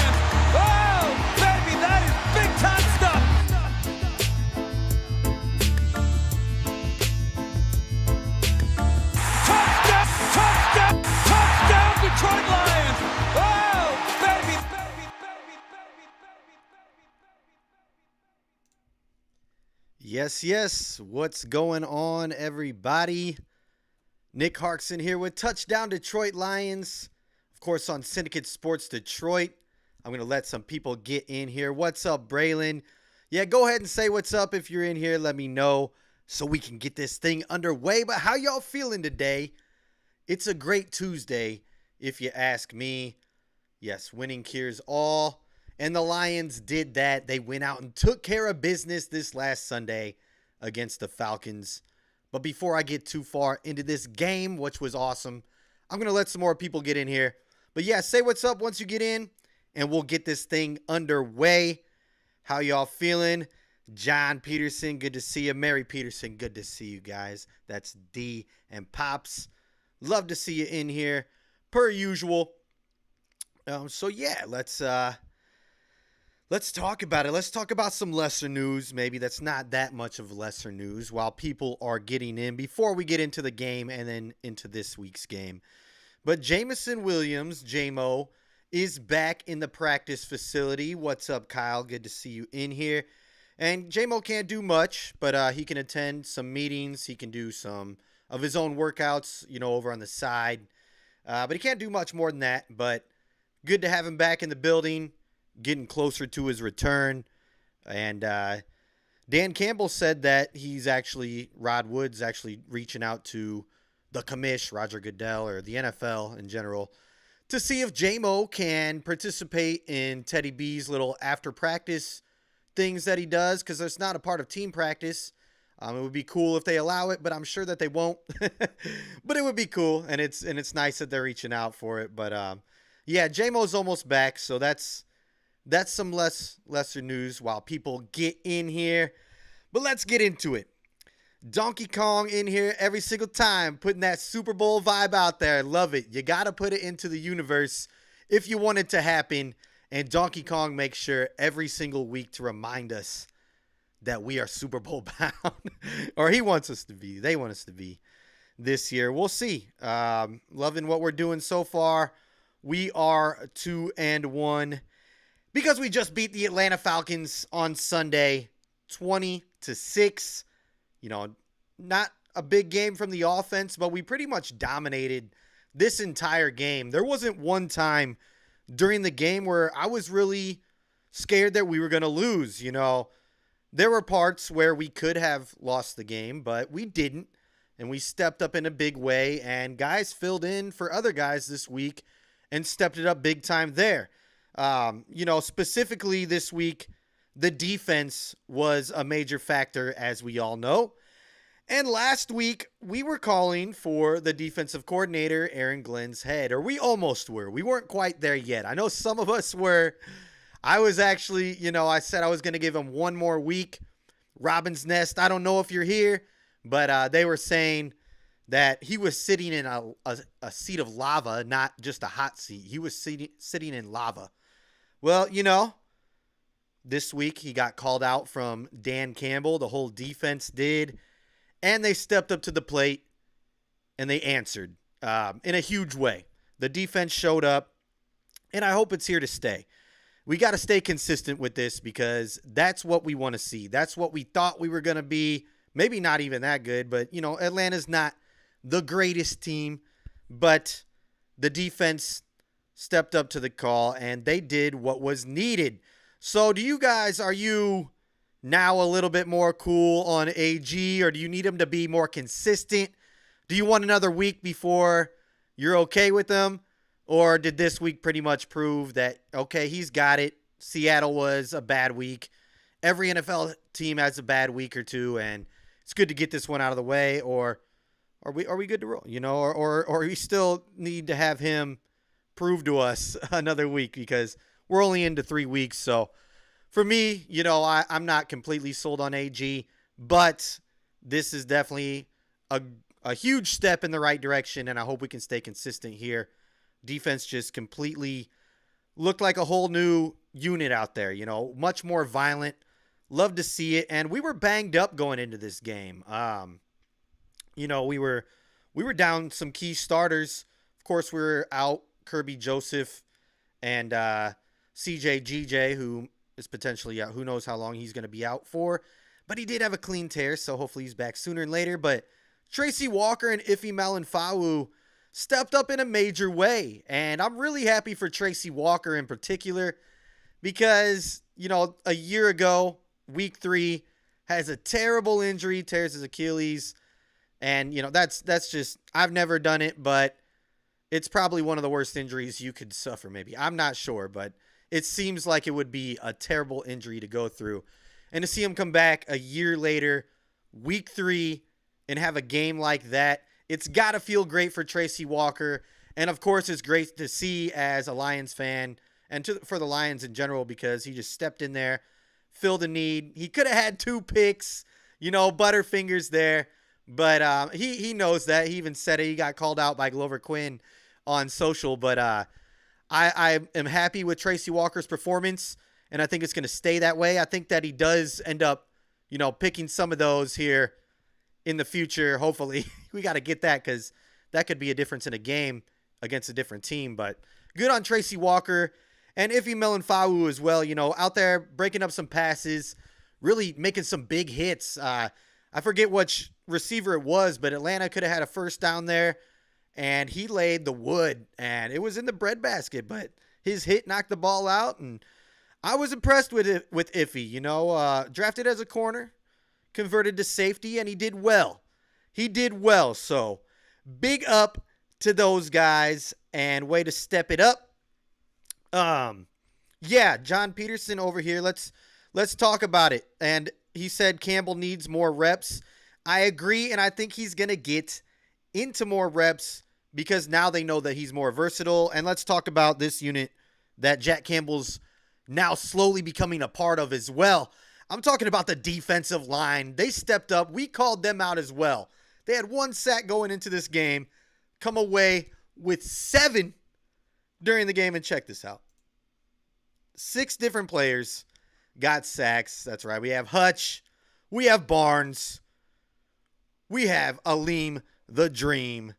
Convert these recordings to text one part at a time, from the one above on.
Lions. Oh, baby, that is big time stuff. Touchdown, touchdown, touchdown, Detroit Lions. Oh, baby, baby, baby, baby, baby, baby. Yes, yes. What's going on, everybody? Nick Harkson here with Touchdown Detroit Lions. Of course, on Syndicate Sports Detroit. I'm going to let some people get in here. What's up, Braylon? Yeah, go ahead and say what's up if you're in here. Let me know so we can get this thing underway. But how y'all feeling today? It's a great Tuesday, if you ask me. Yes, winning cures all. And the Lions did that. They went out and took care of business this last Sunday against the Falcons. But before I get too far into this game, which was awesome, I'm going to let some more people get in here. But yeah, say what's up once you get in, and we'll get this thing underway. How y'all feeling? John Peterson, good to see you. Mary Peterson, good to see you guys. That's D and Pops. Love to see you in here, per usual. So yeah, let's talk about it. Let's talk about some lesser news. Maybe that's not that much of lesser news while people are getting in before we get into the game and then into this week's game. But Jameson Williams, JMO, is back in the practice facility. What's up, Kyle? Good to see you in here. And JMO can't do much, but he can attend some meetings. He can do some of his own workouts, over on the side. But he can't do much more than that. But good to have him back in the building, getting closer to his return. And Dan Campbell said that Rod Wood's actually reaching out to the commish, Roger Goodell, or the NFL in general, to see if JMO can participate in Teddy B's little after practice things that he does, because it's not a part of team practice. It would be cool if they allow it, but I'm sure that they won't. But it would be cool, and it's nice that they're reaching out for it. But yeah, JMO's almost back, so that's some lesser news while people get in here. But let's get into it. Donkey Kong in here every single time, putting that Super Bowl vibe out there. Love it. You got to put it into the universe if you want it to happen. And Donkey Kong makes sure every single week to remind us that we are Super Bowl bound. Or he wants us to be. They want us to be this year. We'll see. Loving what we're doing so far. We are 2-1. Because we just beat the Atlanta Falcons on Sunday, 20-6. Not a big game from the offense, but we pretty much dominated this entire game. There wasn't one time during the game where I was really scared that we were going to lose. There were parts where we could have lost the game, but we didn't. And we stepped up in a big way, and guys filled in for other guys this week and stepped it up big time there. Specifically this week, the defense was a major factor, as we all know. And last week, we were calling for the defensive coordinator, Aaron Glenn's head, or we almost were. We weren't quite there yet. I know some of us were. I was actually, I said I was going to give him one more week. Robin's Nest, I don't know if you're here, but they were saying that he was sitting in a seat of lava, not just a hot seat. He was sitting in lava. Well, this week he got called out from Dan Campbell. The whole defense did. And they stepped up to the plate and they answered in a huge way. The defense showed up, and I hope it's here to stay. We got to stay consistent with this because that's what we want to see. That's what we thought we were going to be. Maybe not even that good, but, Atlanta's not the greatest team, but the defense stepped up to the call, and they did what was needed. So are you now a little bit more cool on AG, or do you need him to be more consistent? Do you want another week before you're okay with them? Or did this week pretty much prove that, okay, he's got it. Seattle was a bad week. Every NFL team has a bad week or two, and it's good to get this one out of the way. Or are we good to roll? Or we still need to have him prove to us another week, because we're only into 3 weeks. So for me, I'm not completely sold on AG, but this is definitely a huge step in the right direction, and I hope we can stay consistent here. Defense just completely looked like a whole new unit out there, much more violent. Love to see it. And we were banged up going into this game. We were down some key starters. Of course, we were out Kirby Joseph and CJ GJ, who is potentially out. Who knows how long he's going to be out for. But he did have a clean tear, so hopefully he's back sooner than later. But Tracy Walker and Ife Melifonwu stepped up in a major way. And I'm really happy for Tracy Walker in particular because, a year ago, week 3, has a terrible injury, tears his Achilles. And, that's just, I've never done it, but it's probably one of the worst injuries you could suffer maybe. I'm not sure, but it seems like it would be a terrible injury to go through. And to see him come back a year later, week 3, and have a game like that, it's got to feel great for Tracy Walker. And, of course, it's great to see as a Lions fan and for the Lions in general because he just stepped in there, filled a need. He could have had 2 picks, Butterfingers there. But he knows that. He even said it. He got called out by Glover Quinn on social. But I am happy with Tracy Walker's performance, and I think it's going to stay that way. I think that he does end up, picking some of those here in the future. Hopefully, we got to get that because that could be a difference in a game against a different team. But good on Tracy Walker and Ife Melifonwu as well. Out there breaking up some passes, really making some big hits. I forget which receiver it was, but Atlanta could have had a first down there, and he laid the wood, and it was in the breadbasket, but his hit knocked the ball out, and I was impressed with Ife. Drafted as a corner, converted to safety, and he did well. So big up to those guys, and way to step it up. John Peterson over here. Let's talk about it. And he said Campbell needs more reps. I agree, and I think he's going to get into more reps because now they know that he's more versatile. And let's talk about this unit that Jack Campbell's now slowly becoming a part of as well. I'm talking about the defensive line. They stepped up. We called them out as well. They had 1 sack going into this game, come away with 7 during the game, and check this out. 6 different players got sacks. That's right. We have Hutch. We have Barnes. We have Aleem the Dream.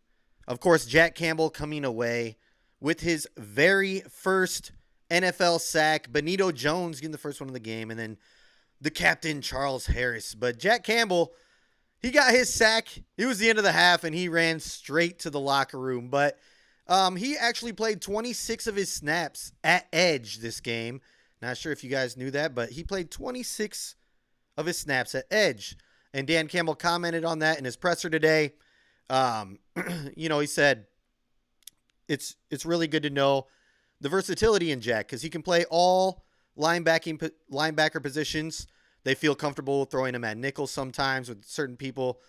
Of course, Jack Campbell coming away with his very first NFL sack. Benito Jones getting the first one of the game. And then the captain, Charles Harris. But Jack Campbell, he got his sack. It was the end of the half, and he ran straight to the locker room. But he actually played 26 of his snaps at edge this game. Not sure if you guys knew that, but he played 26 of his snaps at edge. And Dan Campbell commented on that in his presser today. He said it's really good to know the versatility in Jack because he can play all linebacker positions. They feel comfortable throwing him at nickel sometimes with certain people.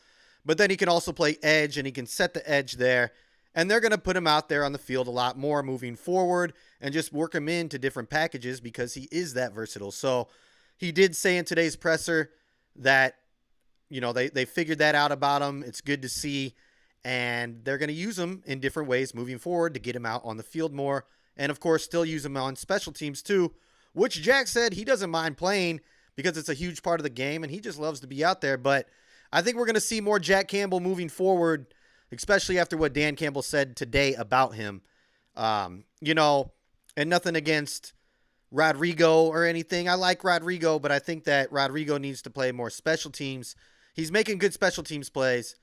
But then he can also play edge, and he can set the edge there. And they're going to put him out there on the field a lot more moving forward and just work him into different packages because he is that versatile. So he did say in today's presser that, they figured that out about him. It's good to see. And they're going to use him in different ways moving forward to get him out on the field more. And, of course, still use him on special teams too, which Jack said he doesn't mind playing because it's a huge part of the game and he just loves to be out there. But I think we're going to see more Jack Campbell moving forward, especially after what Dan Campbell said today about him. And nothing against Rodrigo or anything. I like Rodrigo, but I think that Rodrigo needs to play more special teams. He's making good special teams plays,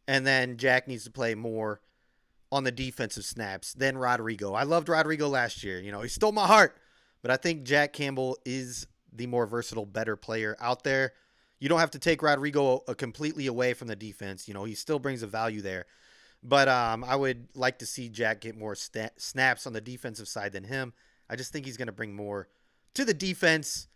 and then Jack needs to play more on the defensive snaps than Rodrigo. I loved Rodrigo last year. He stole my heart, but I think Jack Campbell is the more versatile, better player out there. You don't have to take Rodrigo completely away from the defense. He still brings a value there. But I would like to see Jack get more snaps on the defensive side than him. I just think he's going to bring more to the defense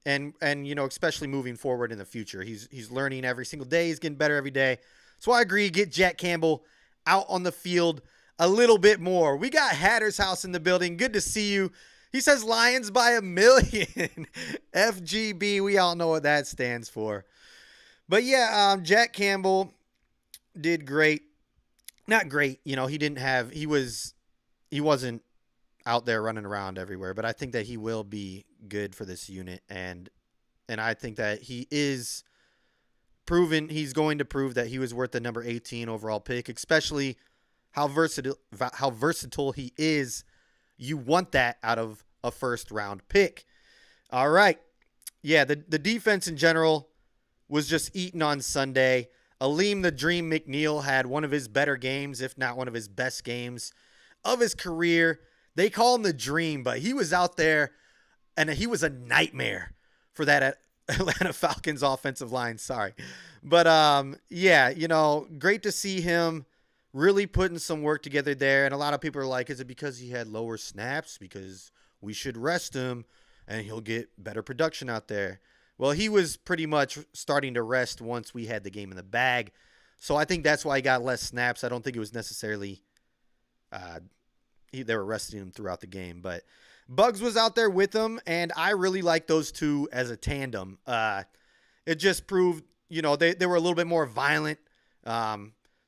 and especially moving forward in the future. He's learning every single day. He's getting better every day. So I agree, get Jack Campbell out on the field a little bit more. We got Hatter's House in the building. Good to see you. He says Lions by 1 million. FGB, we all know what that stands for. But yeah, Jack Campbell did great. Not great, he wasn't out there running around everywhere, but I think that he will be good for this unit, and I think that he's going to prove that he was worth the number 18 overall pick, especially how versatile he is. You want that out of a first round pick. All right. Yeah, the defense in general was just eaten on Sunday. Aleem the Dream McNeil had one of his better games, if not one of his best games of his career. They call him the Dream, but he was out there, and he was a nightmare for that Atlanta Falcons offensive line. Sorry. But, yeah, great to see him really putting some work together there. And a lot of people are like, is it because he had lower snaps? Because we should rest him and he'll get better production out there. Well, he was pretty much starting to rest once we had the game in the bag. So I think that's why he got less snaps. I don't think it was necessarily they were resting him throughout the game. But Bugs was out there with him, and I really like those two as a tandem. It just proved, they were a little bit more violent.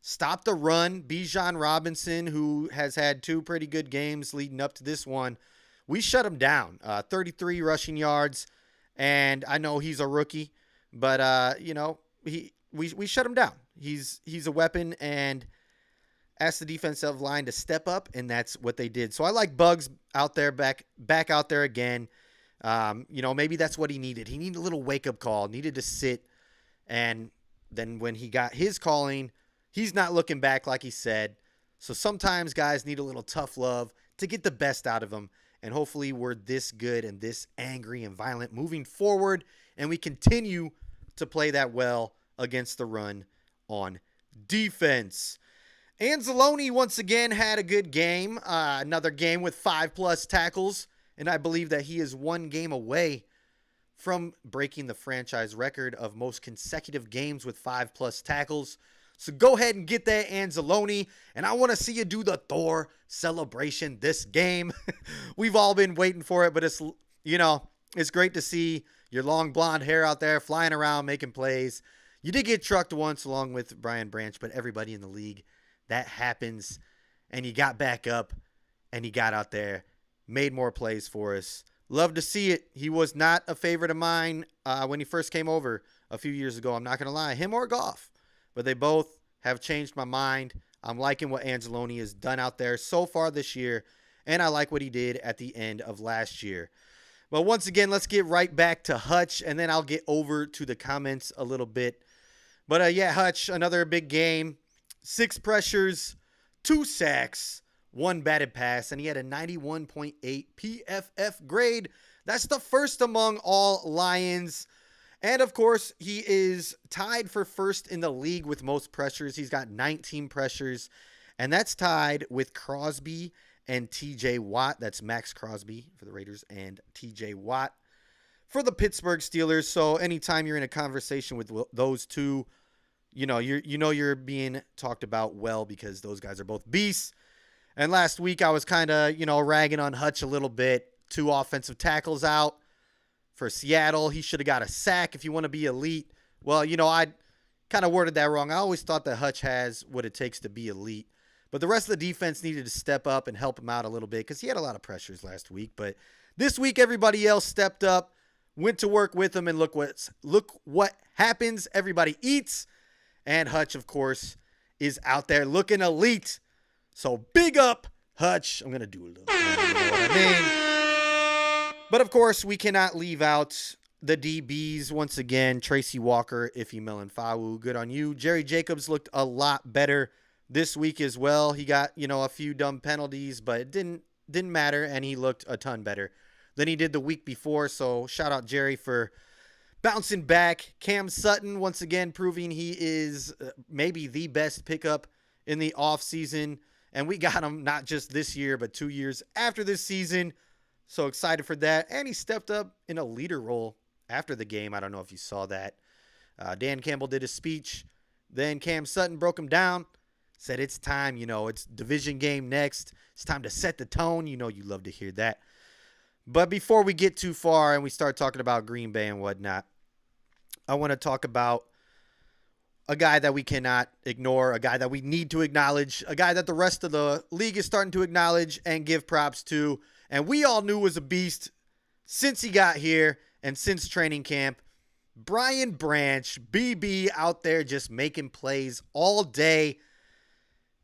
Stopped the run. Bijan Robinson, who has had 2 pretty good games leading up to this one, we shut him down. 33 rushing yards. And I know he's a rookie, but we shut him down. He's a weapon, and asked the defensive line to step up, and that's what they did. So I like Bugs out there, back out there again. Maybe that's what he needed. He needed a little wake-up call, needed to sit, and then when he got his calling, he's not looking back like he said. So sometimes guys need a little tough love to get the best out of them. And hopefully we're this good and this angry and violent moving forward, and we continue to play that well against the run on defense. Anzalone once again had a good game, another game with 5+ tackles, and I believe that he is 1 game away from breaking the franchise record of most consecutive games with 5+ tackles. So go ahead and get that, Anzalone, and I want to see you do the Thor celebration this game. We've all been waiting for it, but it's great to see your long blonde hair out there flying around making plays. You did get trucked once along with Brian Branch, but everybody in the league, that happens, and you got back up, and he got out there, made more plays for us. Love to see it. He was not a favorite of mine when he first came over a few years ago. I'm not going to lie, him or Goff. But they both have changed my mind. I'm liking what Anzalone has done out there so far this year, and I like what he did at the end of last year. But once again, let's get right back to Hutch, and then I'll get over to the comments a little bit. But, Hutch, another big game. 6 pressures, 2 sacks, 1 batted pass, and he had a 91.8 PFF grade. That's the first among all Lions. And, of course, he is tied for first in the league with most pressures. He's got 19 pressures, and that's tied with Crosby and TJ Watt. That's Max Crosby for the Raiders and TJ Watt for the Pittsburgh Steelers. So anytime you're in a conversation with those two, you're being talked about well, because those guys are both beasts. And last week I was kind of, ragging on Hutch a little bit. 2 offensive tackles out for Seattle. He should have got a sack if you want to be elite. Well, I kind of worded that wrong. I always thought that Hutch has what it takes to be elite. But the rest of the defense needed to step up and help him out a little bit, because he had a lot of pressures last week. But this week, everybody else stepped up, went to work with him, and look what happens. Everybody eats. And Hutch, of course, is out there looking elite. So big up, Hutch. I'm going to do a little bit. You know what I mean? But, of course, we cannot leave out the DBs once again. Tracy Walker, Ife Melanfawu, good on you. Jerry Jacobs looked a lot better this week as well. He got, a few dumb penalties, but it didn't matter, and he looked a ton better than he did the week before. So shout out Jerry for bouncing back. Cam Sutton, once again, proving he is maybe the best pickup in the offseason. And we got him not just this year, but 2 years after this season. So excited for that. And he stepped up in a leader role after the game. I don't know if you saw that. Dan Campbell did a speech. Then Cam Sutton broke him down. Said it's time, it's division game next. It's time to set the tone. You love to hear that. But before we get too far and we start talking about Green Bay and whatnot, I want to talk about a guy that we cannot ignore, a guy that we need to acknowledge, a guy that the rest of the league is starting to acknowledge and give props to, and we all knew was a beast since he got here and since training camp. Brian Branch, BB, out there just making plays all day.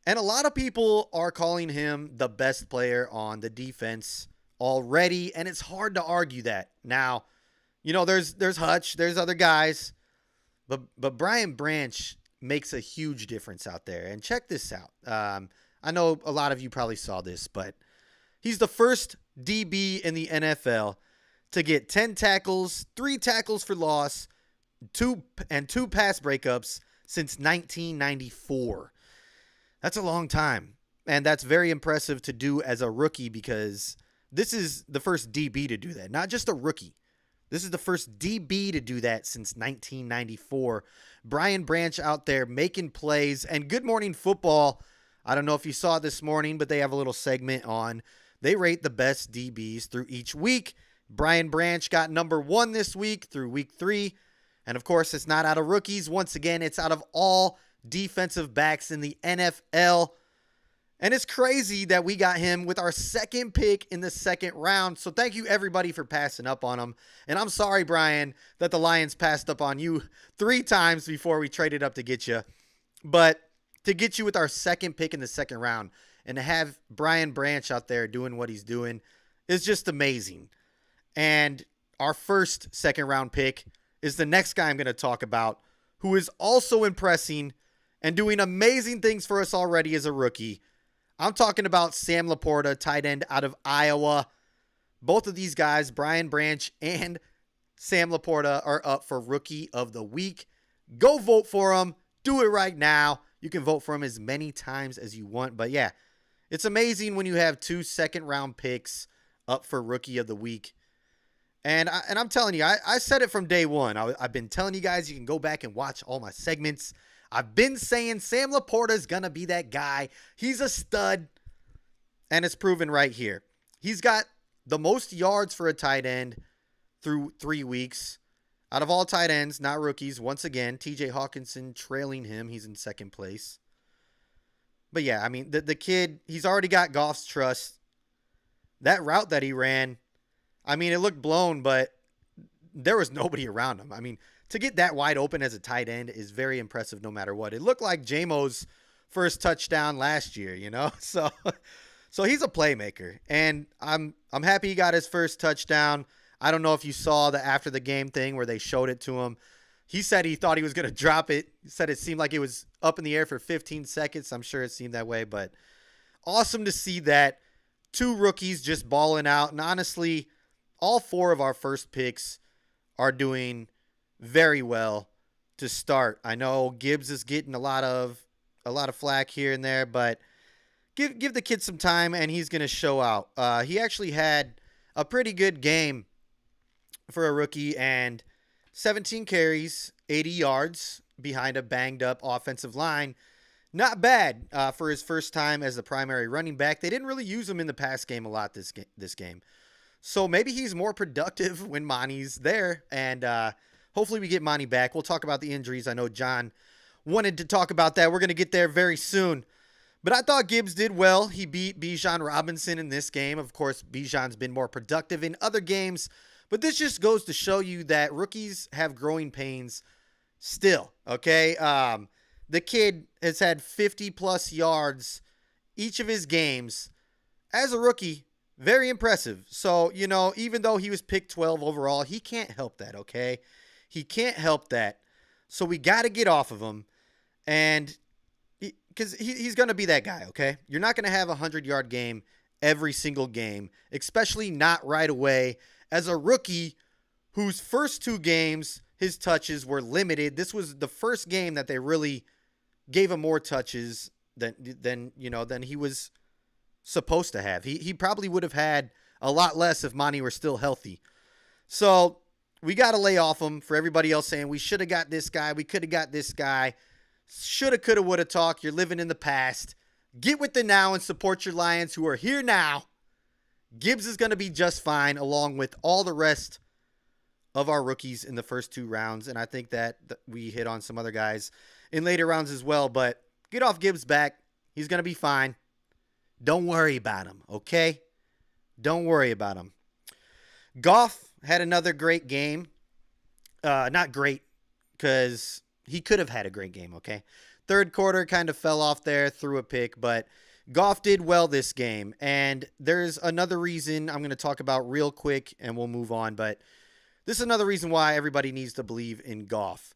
And a lot of people are calling him the best player on the defense already, and it's hard to argue that. Now, there's Hutch, there's other guys, but Brian Branch makes a huge difference out there. And check this out. I know a lot of you probably saw this, but he's the first DB in the NFL to get 10 tackles, 3 tackles for loss, 2 pass breakups since 1994. That's a long time, and that's very impressive to do as a rookie because this is the first DB to do that, not just a rookie. This is the first DB to do that since 1994. Brian Branch out there making plays, and Good Morning Football, I don't know if you saw it this morning, but they have a little segment on, they rate the best DBs through each week. Brian Branch got number 1 this week through week 3, and of course, it's not out of rookies. Once again, it's out of all defensive backs in the NFL. And it's crazy that we got him with our second pick in the second round. So thank you everybody for passing up on him. And I'm sorry, Brian, that the Lions passed up on you 3 times before we traded up to get you. But to get you with our second pick in the second round and to have Brian Branch out there doing what he's doing is just amazing. And our first second round pick is the next guy I'm going to talk about, who is also impressing and doing amazing things for us already as a rookie. I'm talking about Sam Laporta, tight end out of Iowa. Both of these guys, Brian Branch and Sam Laporta, are up for Rookie of the Week. Go vote for them. Do it right now. You can vote for them as many times as you want. But yeah, it's amazing when you have 2 second-round picks up for Rookie of the Week. And I'm telling you, I said it from day one. I've been telling you guys you can go back and watch all my segments. I've been saying Sam Laporta is going to be that guy. He's a stud, and it's proven right here. He's got the most yards for a tight end through 3 weeks. Out of all tight ends, not rookies, once again, TJ Hawkinson trailing him. He's in second place. But yeah, I mean, the kid, he's already got Goff's trust. That route that he ran, I mean, it looked blown, but there was nobody around him. I mean, to get that wide open as a tight end is very impressive no matter what. It looked like J-Mo's first touchdown last year, So he's a playmaker, and I'm happy he got his first touchdown. I don't know if you saw the after the game thing where they showed it to him. He said he thought he was going to drop it. He said it seemed like it was up in the air for 15 seconds. I'm sure it seemed that way, but awesome to see that. 2 rookies just balling out, and honestly, all 4 of our first picks are doing very well to start. I know Gibbs is getting a lot of flack here and there, but give the kid some time and he's going to show out. He actually had a pretty good game for a rookie, and 17 carries, 80 yards behind a banged up offensive line. Not bad for his first time as the primary running back. They didn't really use him in the pass game a lot this game. So maybe he's more productive when Monty's there, and hopefully we get Monty back. We'll talk about the injuries. I know John wanted to talk about that. We're going to get there very soon. But I thought Gibbs did well. He beat Bijan Robinson in this game. Of course, Bijan's been more productive in other games. But this just goes to show you that rookies have growing pains still, okay? The kid has had 50-plus yards each of his games. As a rookie, very impressive. So, even though he was picked 12 overall, he can't help that, okay? He can't help that. So we got to get off of him. And because he's going to be that guy, okay? You're not going to have a 100-yard game every single game, especially not right away. As a rookie whose first 2 games, his touches were limited. This was the first game that they really gave him more touches than he was supposed to have. He probably would have had a lot less if Monty were still healthy. So we got to lay off him. For everybody else saying we should have got this guy, we could have got this guy. Shoulda, coulda, woulda talk. You're living in the past. Get with the now and support your Lions who are here now. Gibbs is going to be just fine along with all the rest of our rookies in the first 2 rounds. And I think that we hit on some other guys in later rounds as well. But get off Gibbs back. He's going to be fine. Don't worry about him, okay? Don't worry about him. Goff had another great game. Not great, because he could have had a great game, okay? Third quarter kind of fell off there, threw a pick, but Goff did well this game. And there's another reason I'm going to talk about real quick, and we'll move on. But this is another reason why everybody needs to believe in Goff.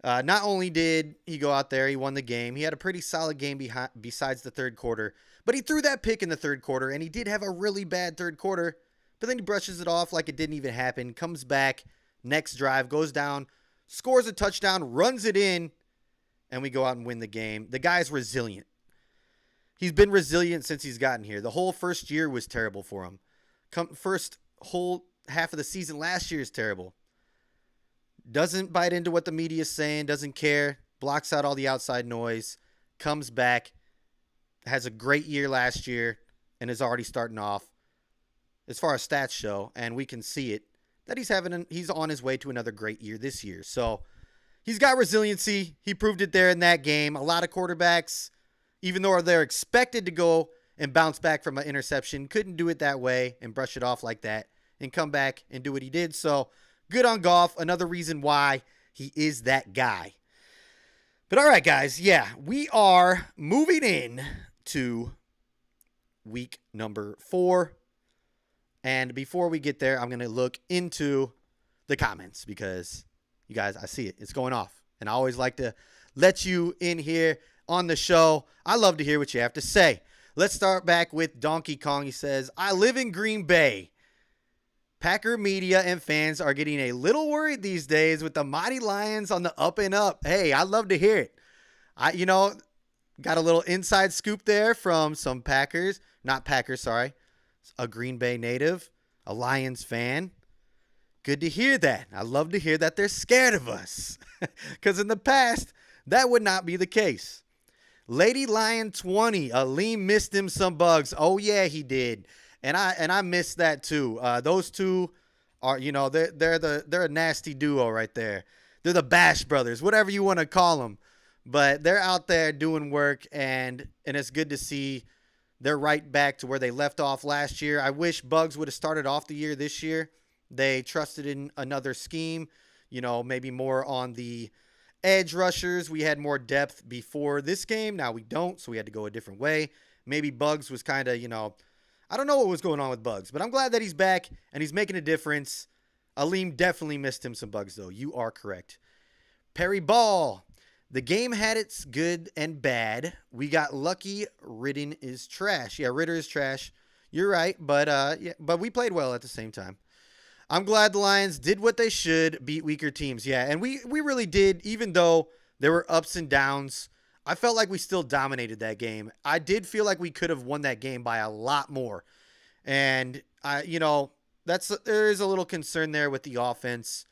Not only did he go out there, he won the game. He had a pretty solid game besides the third quarter. But he threw that pick in the third quarter, and he did have a really bad third quarter. But then he brushes it off like it didn't even happen, comes back, next drive, goes down, scores a touchdown, runs it in, and we go out and win the game. The guy's resilient. He's been resilient since he's gotten here. The whole first year was terrible for him. First whole half of the season last year is terrible. Doesn't bite into what the media is saying, doesn't care, blocks out all the outside noise, comes back, has a great year last year, and is already starting off, as far as stats show, and we can see it, that he's on his way to another great year this year. So he's got resiliency. He proved it there in that game. A lot of quarterbacks, even though they're expected to go and bounce back from an interception, couldn't do it that way and brush it off like that and come back and do what he did. So good on Goff. Another reason why he is that guy. But all right, guys. Yeah, we are moving in to week number 4. And before we get there, I'm going to look into the comments because you guys, I see it. It's going off. And I always like to let you in here on the show. I love to hear what you have to say. Let's start back with Donkey Kong. He says, I live in Green Bay. Packer media and fans are getting a little worried these days with the Mighty Lions on the up and up. Hey, I love to hear it. Got a little inside scoop there from some a Green Bay native, a Lions fan. Good to hear that. I love to hear that they're scared of us because in the past, that would not be the case. Lady Lion 20, Aleem missed him some bugs. Oh yeah, he did. And I missed that too. Those two are, they're a nasty duo right there. They're the Bash Brothers, whatever you want to call them. But they're out there doing work, and it's good to see they're right back to where they left off last year. I wish Bugs would have started off the year this year. They trusted in another scheme, maybe more on the edge rushers. We had more depth before this game. Now we don't, so we had to go a different way. Maybe Bugs was kind of, I don't know what was going on with Bugs, but I'm glad that he's back and he's making a difference. Aleem definitely missed him some bugs, though. You are correct. Perry Ball. The game had its good and bad. We got lucky. Ridden is trash. Yeah, Ritter is trash. You're right, but we played well at the same time. I'm glad the Lions did what they should, beat weaker teams. Yeah, and we really did, even though there were ups and downs. I felt like we still dominated that game. I did feel like we could have won that game by a lot more. And, there is a little concern there with the offense.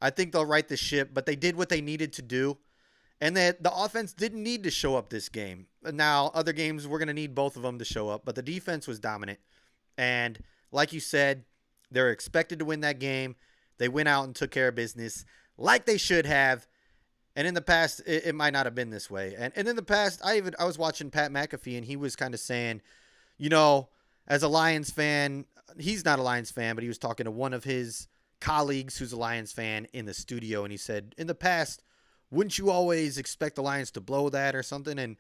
I think they'll right the ship, but they did what they needed to do. And that the offense didn't need to show up this game. Now, other games, we're going to need both of them to show up. But the defense was dominant. And like you said, they're expected to win that game. They went out and took care of business like they should have. And in the past, it might not have been this way. And in the past, I was watching Pat McAfee, and he was kind of saying, as a Lions fan, he's not a Lions fan, but he was talking to one of his colleagues who's a Lions fan in the studio. And he said, in the past, wouldn't you always expect the Lions to blow that or something? And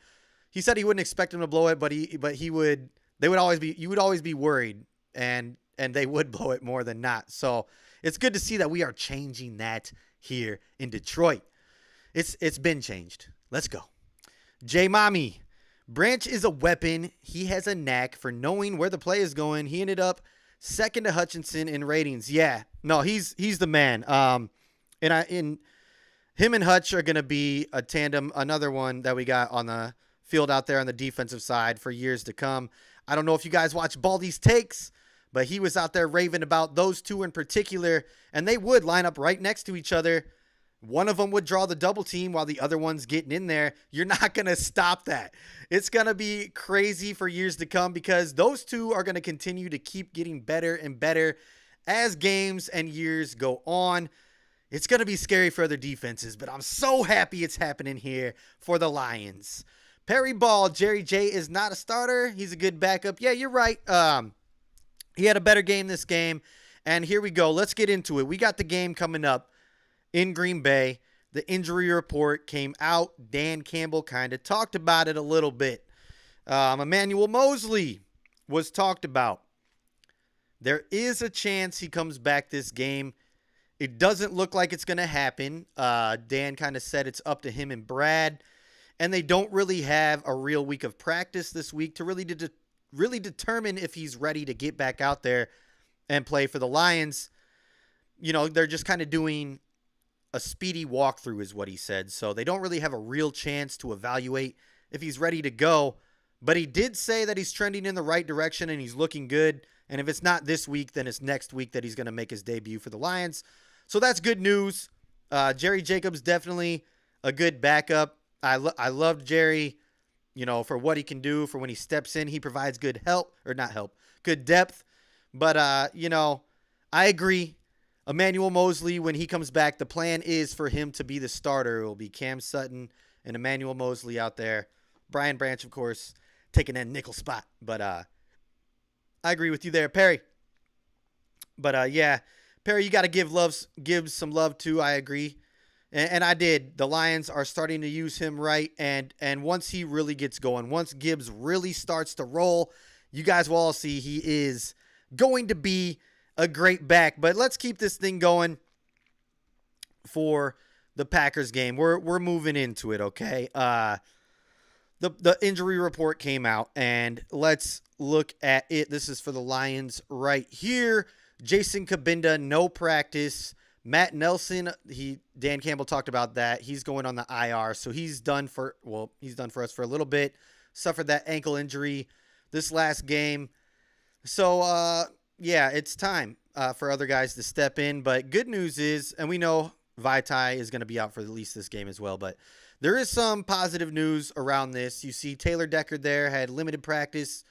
he said he wouldn't expect them to blow it, but you would always be worried, and they would blow it more than not. So it's good to see that we are changing that here in Detroit. It's been changed. Let's go. J Mommy. Branch is a weapon. He has a knack for knowing where the play is going. He ended up second to Hutchinson in ratings. Yeah. No, he's the man. Him and Hutch are going to be a tandem, another one that we got on the field out there on the defensive side for years to come. I don't know if you guys watch Baldy's Takes, but he was out there raving about those two in particular, and they would line up right next to each other. One of them would draw the double team while the other one's getting in there. You're not going to stop that. It's going to be crazy for years to come because those two are going to continue to keep getting better and better as games and years go on. It's going to be scary for other defenses, but I'm so happy it's happening here for the Lions. Perry Ball, Jerry J is not a starter. He's a good backup. Yeah, you're right. He had a better game this game. And here we go. Let's get into it. We got the game coming up in Green Bay. The injury report came out. Dan Campbell kind of talked about it a little bit. Emmanuel Mosley was talked about. There is a chance he comes back this game. It doesn't look like it's going to happen. Dan kind of said it's up to him and Brad. And they don't really have a real week of practice this week to really determine if he's ready to get back out there and play for the Lions. You know, they're just kind of doing a speedy walkthrough is what he said. So they don't really have a real chance to evaluate if he's ready to go. But he did say that he's trending in the right direction and he's looking good. And if it's not this week, then it's next week that he's going to make his debut for the Lions. So that's good news. Jerry Jacobs, definitely a good backup. I love Jerry, you know, for what he can do, for when he steps in. He provides good good depth. But, you know, I agree. Emmanuel Mosley, when he comes back, the plan is for him to be the starter. It will be Cam Sutton and Emmanuel Mosley out there. Brian Branch, of course, taking that nickel spot. But I agree with you there, Perry. But, yeah, Perry, you got to give some love to. I agree. And I did. The Lions are starting to use him right. And once he really gets going, once Gibbs really starts to roll, you guys will all see he is going to be a great back. But let's keep this thing going for the Packers game. We're moving into it, okay? The injury report came out, and let's look at it. This is for the Lions right here. Jason Kabinda, no practice. Matt Nelson, Dan Campbell talked about that. He's going on the IR, so he's done for us for a little bit. Suffered that ankle injury this last game. So, yeah, it's time for other guys to step in. But good news is, and we know Vaitai is going to be out for at least this game as well, but there is some positive news around this. You see Taylor Decker there had limited practice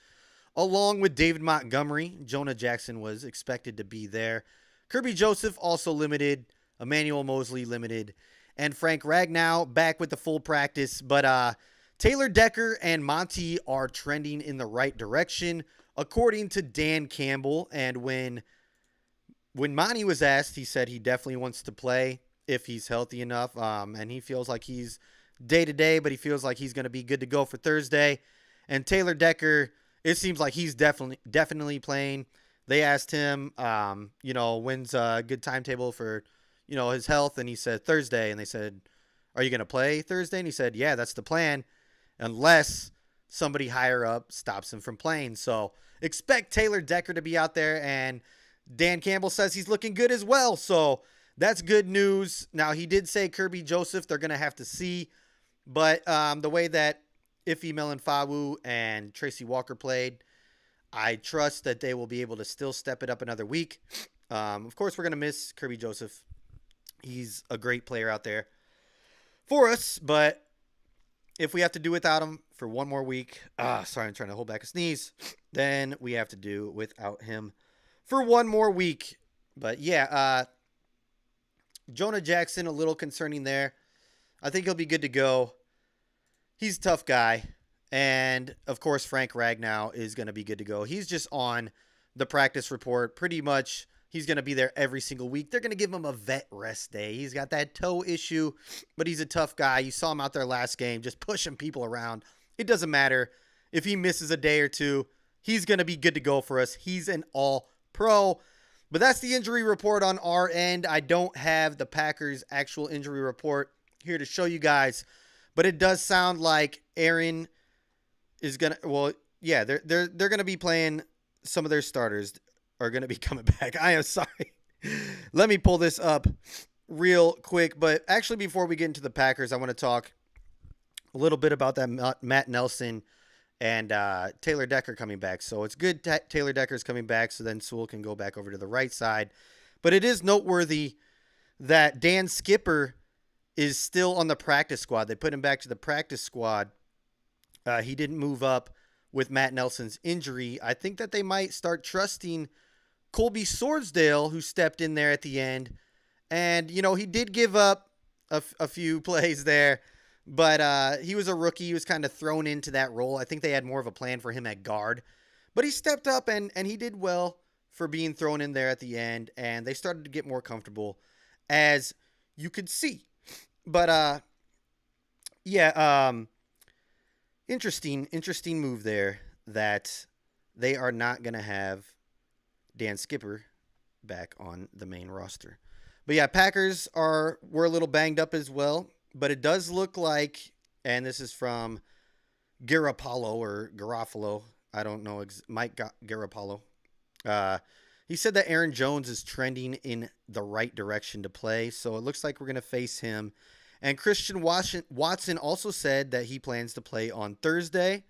along with David Montgomery. Jonah Jackson was expected to be there. Kirby Joseph also limited. Emmanuel Mosley limited. And Frank Ragnow back with the full practice. But Taylor Decker and Monty are trending in the right direction, according to Dan Campbell. And when Monty was asked, he said he definitely wants to play if he's healthy enough. And he feels like he's day-to-day, but he feels like he's going to be good to go for Thursday. And Taylor Decker, it seems like he's definitely playing. They asked him, when's a good timetable for, his health. And he said Thursday. And they said, are you going to play Thursday? And he said, yeah, that's the plan. Unless somebody higher up stops him from playing. So expect Taylor Decker to be out there. And Dan Campbell says he's looking good as well. So that's good news. Now, he did say Kirby Joseph, they're going to have to see. But the way that Ife Melanfawu and Tracy Walker played, I trust that they will be able to still step it up another week. Of course, we're going to miss Kirby Joseph. He's a great player out there for us. But if we have to do without him for one more week, sorry, I'm trying to hold back a sneeze, then we have to do without him for one more week. But yeah, Jonah Jackson, a little concerning there. I think he'll be good to go. He's a tough guy. And, of course, Frank Ragnow is going to be good to go. He's just on the practice report. Pretty much, he's going to be there every single week. They're going to give him a vet rest day. He's got that toe issue, but he's a tough guy. You saw him out there last game just pushing people around. It doesn't matter. If he misses a day or two, he's going to be good to go for us. He's an all-pro. But that's the injury report on our end. I don't have the Packers' actual injury report here to show you guys, but it does sound like Aaron is gonna. Well, yeah, they're gonna be playing. Some of their starters are gonna be coming back. I am sorry. Let me pull this up real quick. But actually, before we get into the Packers, I want to talk a little bit about that Matt Nelson and Taylor Decker coming back. So it's good Taylor Decker's coming back, so then Sewell can go back over to the right side. But it is noteworthy that Dan Skipper is still on the practice squad. They put him back to the practice squad. He didn't move up with Matt Nelson's injury. I think that they might start trusting Colby Swordsdale, who stepped in there at the end, And, he did give up a few plays there, but he was a rookie. He was kind of thrown into that role. I think they had more of a plan for him at guard. But he stepped up and he did well for being thrown in there at the end. And they started to get more comfortable, as you could see. But, interesting move there that they are not going to have Dan Skipper back on the main roster. But yeah, Packers were a little banged up as well, but it does look like, and this is from Garofalo, I don't know, Mike Garofalo. He said that Aaron Jones is trending in the right direction to play, so it looks like we're going to face him. And Christian Watson also said that he plans to play on Thursday,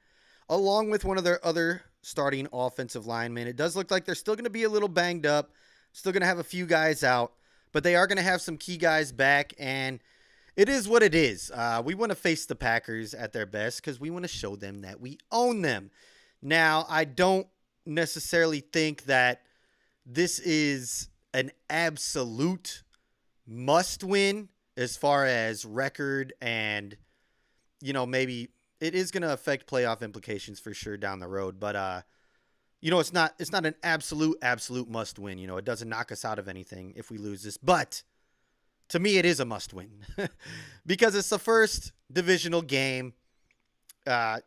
along with one of their other starting offensive linemen. It does look like they're still going to be a little banged up, still going to have a few guys out, but they are going to have some key guys back, and it is what it is. We want to face the Packers at their best because we want to show them that we own them. Now, I don't necessarily think that this is an absolute must-win as far as record, and, maybe it is going to affect playoff implications for sure down the road, but it's not an absolute must win. It doesn't knock us out of anything if we lose this, but to me it is a must win because it's the first divisional game. We're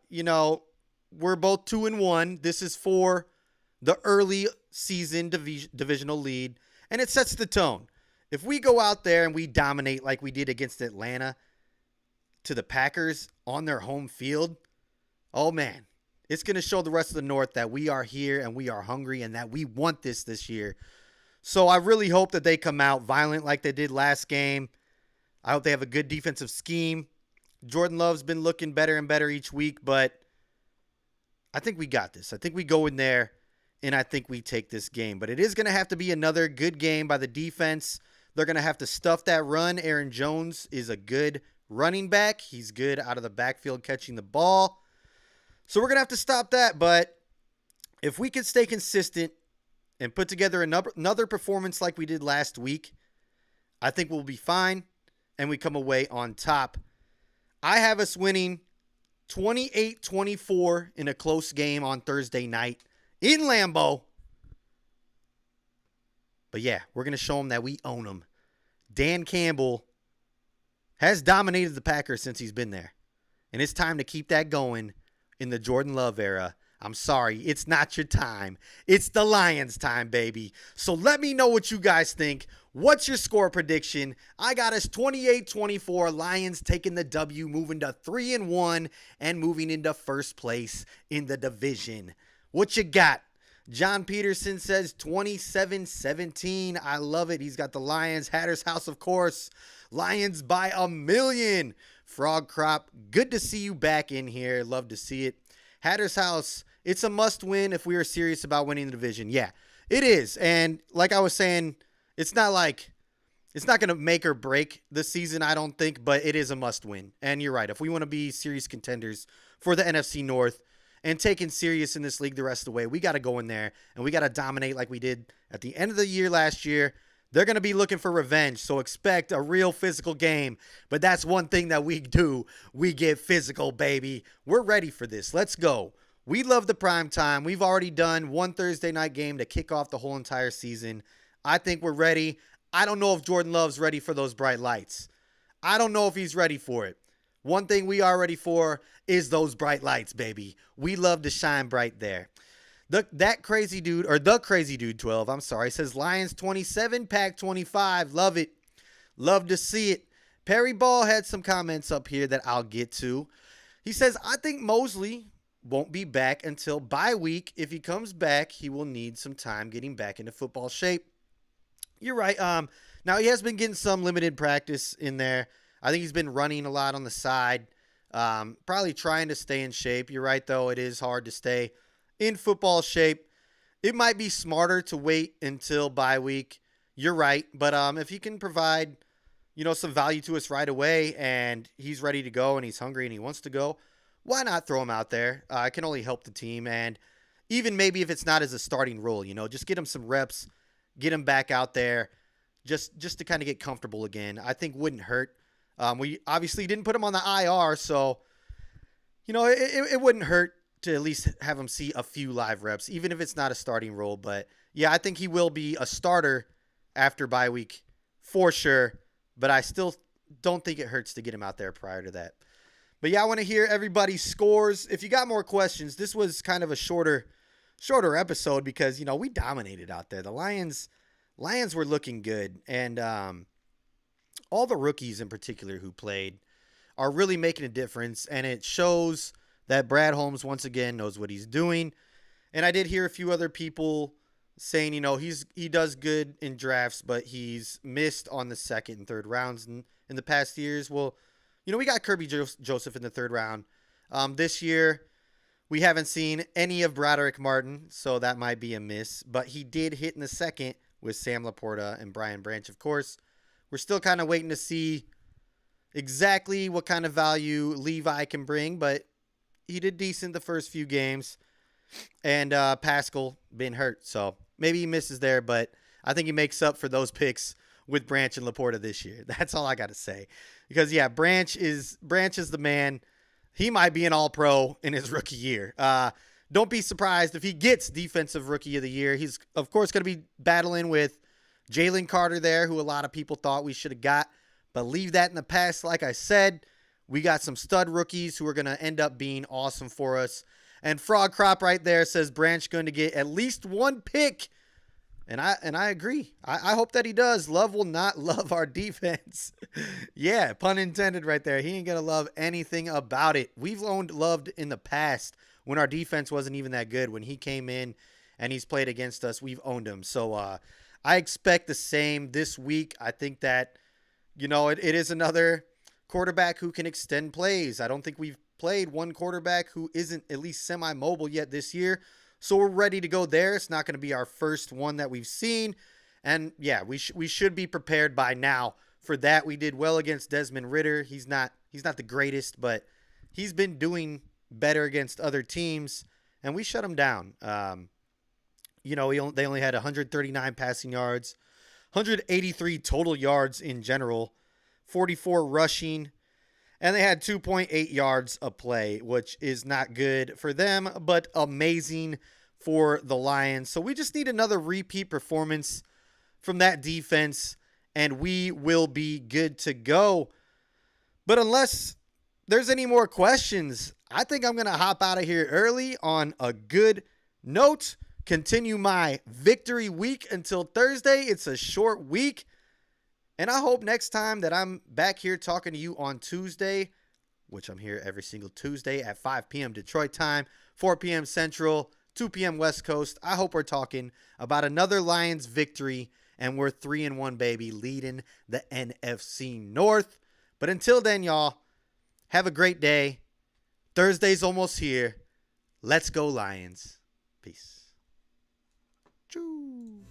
both 2-1. This is for the early season divisional lead, and it sets the tone. If we go out there and we dominate like we did against Atlanta to the Packers on their home field, oh man, it's going to show the rest of the North that we are here and we are hungry and that we want this year. So I really hope that they come out violent like they did last game. I hope they have a good defensive scheme. Jordan Love's been looking better and better each week, but I think we got this. I think we go in there and I think we take this game. But it is going to have to be another good game by the defense. They're going to have to stuff that run. Aaron Jones is a good running back. He's good out of the backfield catching the ball. So we're going to have to stop that. But if we can stay consistent and put together another performance like we did last week, I think we'll be fine and we come away on top. I have us winning 28-24 in a close game on Thursday night in Lambeau. But yeah, we're going to show them that we own them. Dan Campbell has dominated the Packers since he's been there. And it's time to keep that going in the Jordan Love era. I'm sorry, it's not your time. It's the Lions' time, baby. So let me know what you guys think. What's your score prediction? I got us 28-24. Lions taking the W, moving to 3-1 and moving into first place in the division. What you got? John Peterson says 27-17. I love it. He's got the Lions. Hatter's House, of course. Lions by 1,000,000. Frog Crop, good to see you back in here. Love to see it. Hatter's House, it's a must win if we are serious about winning the division. Yeah, it is. And like I was saying, it's not going to make or break the season, I don't think, but it is a must win. And you're right. If we want to be serious contenders for the NFC North and taken serious in this league the rest of the way, we got to go in there and we got to dominate like we did at the end of the year last year. They're going to be looking for revenge, so expect a real physical game. But that's one thing that we do. We get physical, baby. We're ready for this. Let's go. We love the prime time. We've already done one Thursday night game to kick off the whole entire season. I think we're ready. I don't know if Jordan Love's ready for those bright lights. I don't know if he's ready for it. One thing we are ready for is those bright lights, baby. We love to shine bright there. The crazy dude 12, I'm sorry, says Lions 27, Pack 25. Love it. Love to see it. Perry Ball had some comments up here that I'll get to. He says, I think Mosley won't be back until bye week. If he comes back, he will need some time getting back into football shape. You're right. Now he has been getting some limited practice in there. I think he's been running a lot on the side. Probably trying to stay in shape. You're right, though. It is hard to stay in football shape. It might be smarter to wait until bye week. You're right. But if he can provide, some value to us right away and he's ready to go and he's hungry and he wants to go, why not throw him out there? It can only help the team. And even maybe if it's not as a starting role, just get him some reps, get him back out there. just to kind of get comfortable again. I think wouldn't hurt. We obviously didn't put him on the IR, so it wouldn't hurt to at least have him see a few live reps, even if it's not a starting role. But yeah, I think he will be a starter after bye week for sure. But I still don't think it hurts to get him out there prior to that. But yeah, I want to hear everybody's scores. If you got more questions, this was kind of a shorter episode because, we dominated out there. The Lions were looking good. And all the rookies in particular who played are really making a difference. And it shows that Brad Holmes, once again, knows what he's doing. And I did hear a few other people saying, he does good in drafts, but he's missed on the second and third rounds in the past years. Well, we got Kirby Joseph in the third round. This year, we haven't seen any of Broderick Martin, so that might be a miss. But he did hit in the second with Sam Laporta and Brian Branch, of course. We're still kind of waiting to see exactly what kind of value Levi can bring, but he did decent the first few games. And Pascal been hurt, so maybe he misses there, but I think he makes up for those picks with Branch and Laporta this year. That's all I got to say. Because, yeah, Branch is the man. He might be an all-pro in his rookie year. Don't be surprised if he gets Defensive Rookie of the Year. He's, of course, going to be battling with Jalen Carter there, who a lot of people thought we should have got. But leave that in the past. Like I said, we got some stud rookies who are going to end up being awesome for us. And Frog Crop right there says Branch going to get at least one pick. And I agree. I hope that he does. Love will not love our defense. Yeah, pun intended right there. He ain't going to love anything about it. We've loved in the past when our defense wasn't even that good. When he came in and he's played against us, we've owned him. So I expect the same this week. I think that, it is another quarterback who can extend plays. I don't think we've played one quarterback who isn't at least semi-mobile yet this year. So we're ready to go there. It's not going to be our first one that we've seen. And yeah, we should be prepared by now for that. We did well against Desmond Ridder. He's not the greatest, but he's been doing better against other teams, and we shut him down. They only had 139 passing yards, 183 total yards in general, 44 rushing, and they had 2.8 yards a play, which is not good for them, but amazing for the Lions. So we just need another repeat performance from that defense, and we will be good to go. But unless there's any more questions, I think I'm going to hop out of here early on a good note. Continue my victory week until Thursday. It's a short week. And I hope next time that I'm back here talking to you on Tuesday, which I'm here every single Tuesday at 5 p.m. Detroit time, 4 p.m. Central, 2 p.m. West Coast. I hope we're talking about another Lions victory, and we're 3-1, baby, leading the NFC North. But until then, y'all, have a great day. Thursday's almost here. Let's go, Lions. Peace. Choo.